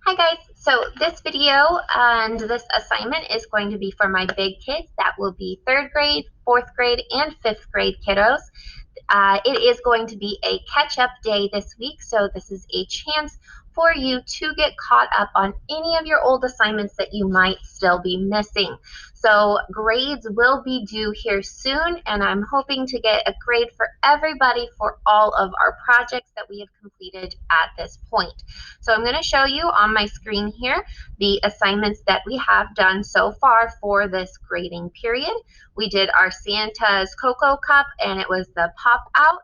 Hi guys, so this video and this assignment is going to be for my big kids. That will be 3rd grade, 4th grade, and 5th grade kiddos. It is going to be a catch-up day this week, so this is a chance for you to get caught up on any of your old assignments that you might still be missing. So grades will be due here soon, and I'm hoping to get a grade for everybody for all of our projects that we have completed at this point. So I'm going to show you on my screen here the assignments that we have done so far for this grading period. We did our Santa's Cocoa Cup, and it was the pop out.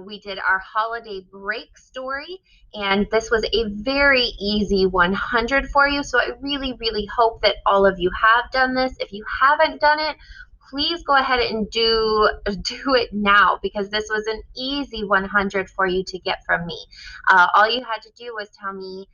We did our holiday break story, and this was a very easy 100 for you. So I really hope that all of you have done this. If you haven't done it, please go ahead and do it now, because this was an easy 100 for you to get from me. All you had to do was tell me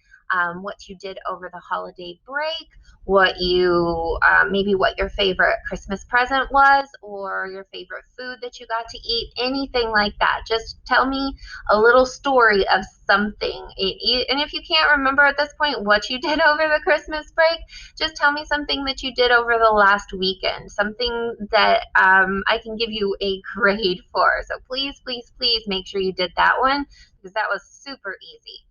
what you did over the holiday break, what you maybe what your favorite Christmas present was, or your favorite food that you got to eat, anything like that. Just tell me a little story of something. And if you can't remember at this point what you did over the Christmas break, just tell me something that you did over the last weekend, something that I can give you a grade for. So please make sure you did that one, because that was super easy.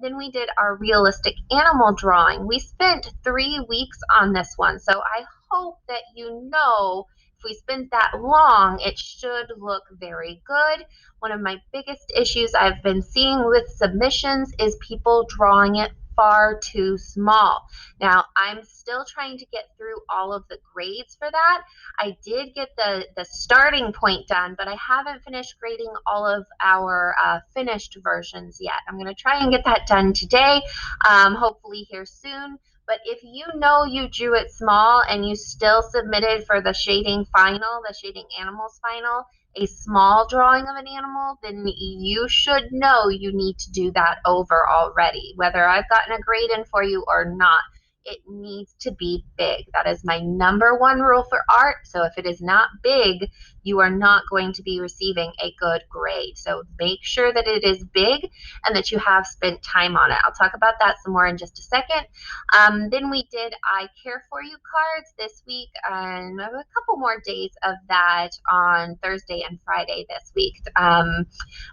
Then we did our realistic animal drawing. We spent 3 weeks on this one, so I hope that you know if we spent that long, it should look very good. One of my biggest issues I've been seeing with submissions is people drawing it far too small. Now, I'm still trying to get through all of the grades for that. I did get the starting point done, but I haven't finished grading all of our finished versions yet. I'm going to try and get that done today, hopefully here soon. But if you know you drew it small and you still submitted for the shading final, the shading animals final, a small drawing of an animal, then you should know you need to do that over already. Whether I've gotten a grade in for you or not, it needs to be big. That is my #1 rule for art. So if it is not big, you are not going to be receiving a good grade. So make sure that it is big and that you have spent time on it. I'll talk about that some more in just a second. Then we did I Care For You cards this week, and a couple more days of that on Thursday and Friday this week.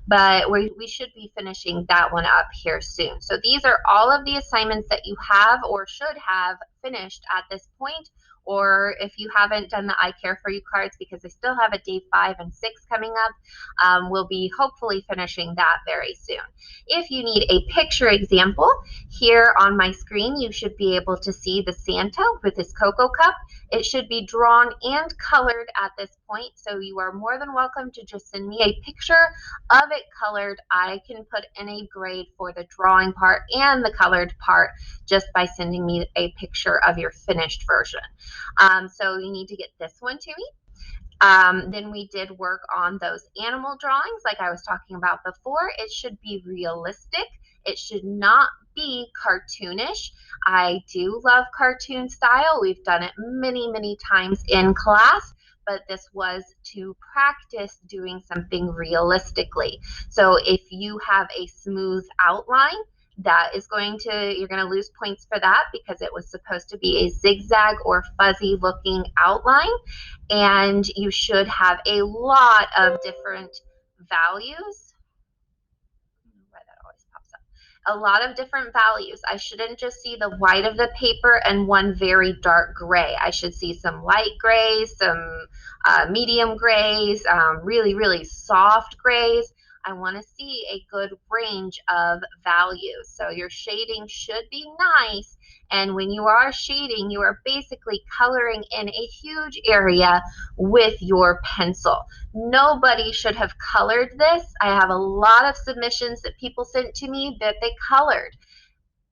But we should be finishing that one up here soon. So these are all of the assignments that you have or should have finished at this point. Or if you haven't done the I Care For You cards, because they still have a day 5 and 6 coming up, we'll be hopefully finishing that very soon. If you need a picture example, here on my screen you should be able to see the Santa with his cocoa cup. It should be drawn and colored at this point, so you are more than welcome to just send me a picture of it colored. I can put in a grade for the drawing part and the colored part just by sending me a picture of your finished version. So you need to get this one to me. Then we did work on those animal drawings like I was talking about before. It should be realistic. It should not be cartoonish. I do love cartoon style. We've done it many times in class, but this was to practice doing something realistically. So if you have a smooth outline, you're going to lose points for that, because it was supposed to be a zigzag or fuzzy looking outline, and you should have a lot of different values. Why that always pops up. A lot of different values. I shouldn't just see the white of the paper and one very dark gray. I should see some light grays, some medium grays, really soft grays. I want to see a good range of values. So your shading should be nice. And when you are shading, you are basically coloring in a huge area with your pencil. Nobody should have colored this. I have a lot of submissions that people sent to me that they colored.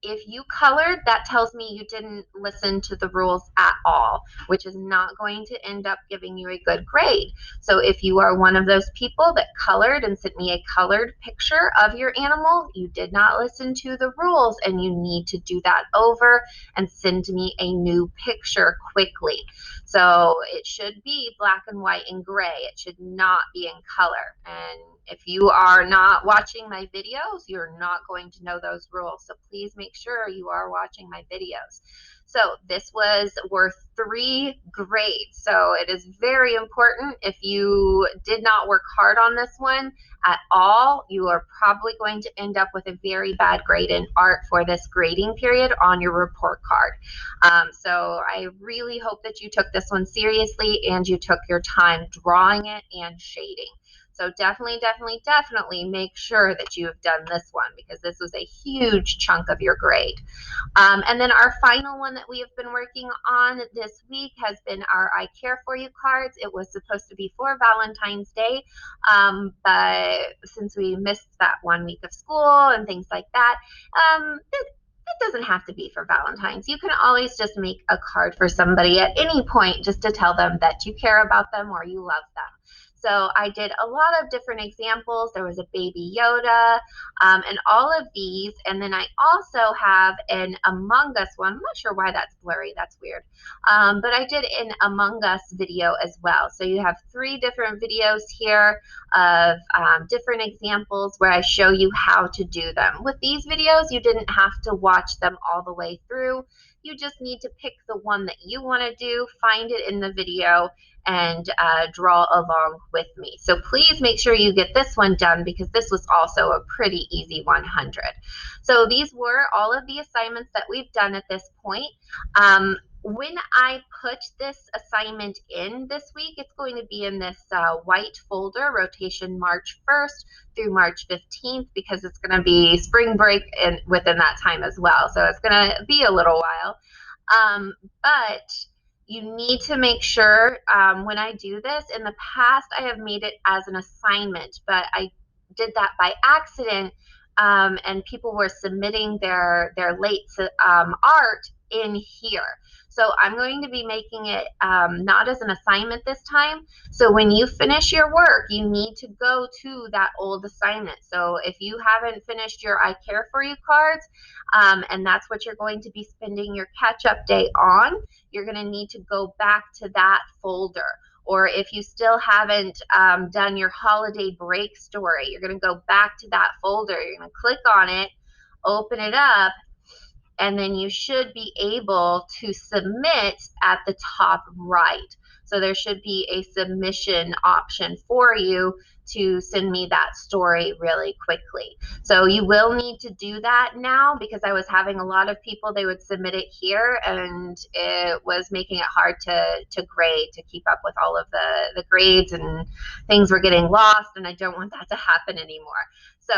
If you colored, that tells me you didn't listen to the rules at all, which is not going to end up giving you a good grade. So if you are one of those people that colored and sent me a colored picture of your animal, you did not listen to the rules, and you need to do that over and send me a new picture quickly. So it should be black and white and gray. It should not be in color. And if you are not watching my videos, you're not going to know those rules. So please make make sure you are watching my videos. So this was worth 3 grades. So it is very important. If you did not work hard on this one at all, you are probably going to end up with a very bad grade in art for this grading period on your report card. So I really hope that you took this one seriously and you took your time drawing it and shading. So definitely make sure that you have done this one, because this was a huge chunk of your grade. And then our final one that we have been working on this week has been our I Care For You cards. It was supposed to be for Valentine's Day, but since we missed that 1 week of school and things like that, it doesn't have to be for Valentine's. You can always just make a card for somebody at any point just to tell them that you care about them or you love them. So I did a lot of different examples. There was a baby Yoda, and all of these. And then I also have an Among Us one. I'm not sure why that's blurry. That's weird. But I did an Among Us video as well. So you have 3 different videos here of different examples where I show you how to do them. With these videos, you didn't have to watch them all the way through. You just need to pick the one that you want to do, find it in the video, and draw along with me. So please make sure you get this one done, because this was also a pretty easy 100. So these were all of the assignments that we've done at this point. When I put this assignment in this week, it's going to be in this white folder, rotation March 1st through March 15th, because it's going to be spring break within that time as well. So it's going to be a little while. But you need to make sure when I do this, in the past I have made it as an assignment, but I did that by accident, and people were submitting their late art in here. So I'm going to be making it not as an assignment this time. So when you finish your work, you need to go to that old assignment. So if you haven't finished your I Care For You cards, and that's what you're going to be spending your catch-up day on, you're going to need to go back to that folder. Or if you still haven't done your holiday break story, you're going to go back to that folder. You're going to click on it, open it up, and then you should be able to submit at the top right. So there should be a submission option for you to send me that story really quickly. So you will need to do that now, because I was having a lot of people, they would submit it here, and it was making it hard to grade, to keep up with all of the grades, and things were getting lost, and I don't want that to happen anymore. So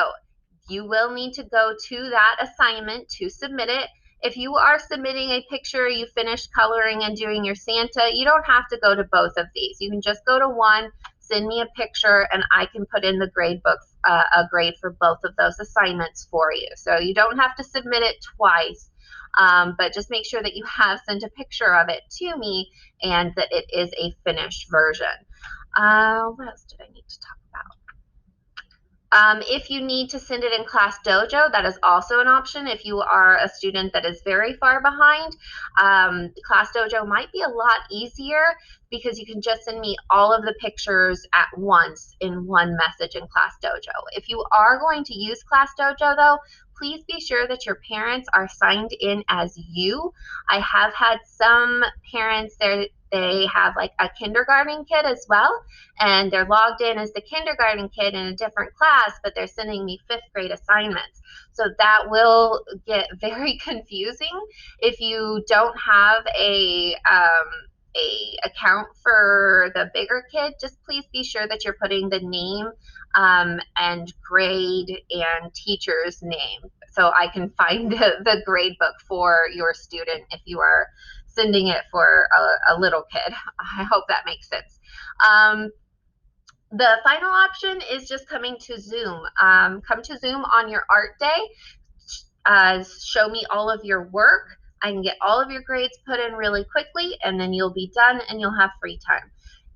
you will need to go to that assignment to submit it. If you are submitting a picture, you finished coloring and doing your Santa, you don't have to go to both of these. You can just go to one, send me a picture, and I can put in the grade book, a grade for both of those assignments for you. So you don't have to submit it twice, but just make sure that you have sent a picture of it to me and that it is a finished version. What else did I need to talk about? If you need to send it in Class Dojo, that is also an option. If you are a student that is very far behind, Class Dojo might be a lot easier, because you can just send me all of the pictures at once in one message in Class Dojo. If you are going to use Class Dojo, though, please be sure that your parents are signed in as you. I have had some parents there, they have like a kindergarten kid as well, and they're logged in as the kindergarten kid in a different class, but they're sending me 5th grade assignments. So that will get very confusing. If you don't have a account for the bigger kid, just please be sure that you're putting the name and grade and teacher's name, so I can find the grade book for your student if you are sending it for a little kid. I hope that makes sense. The final option is just coming to Zoom. Come to Zoom on your art day. Show me all of your work. I can get all of your grades put in really quickly, and then you'll be done and you'll have free time.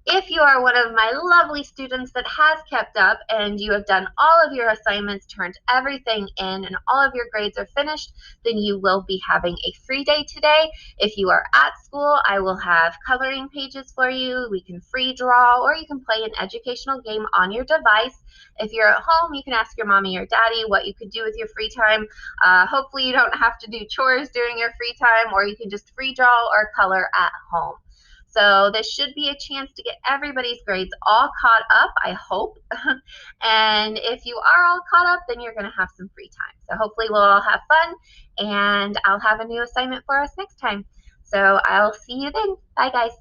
If you are one of my lovely students that has kept up and you have done all of your assignments, turned everything in, and all of your grades are finished, then you will be having a free day today. If you are at school, I will have coloring pages for you. We can free draw, or you can play an educational game on your device. If you're at home, you can ask your mommy or daddy what you could do with your free time. Hopefully you don't have to do chores during your free time, or you can just free draw or color at home. So this should be a chance to get everybody's grades all caught up, I hope. And if you are all caught up, then you're going to have some free time. So hopefully we'll all have fun, and I'll have a new assignment for us next time. So I'll see you then. Bye, guys.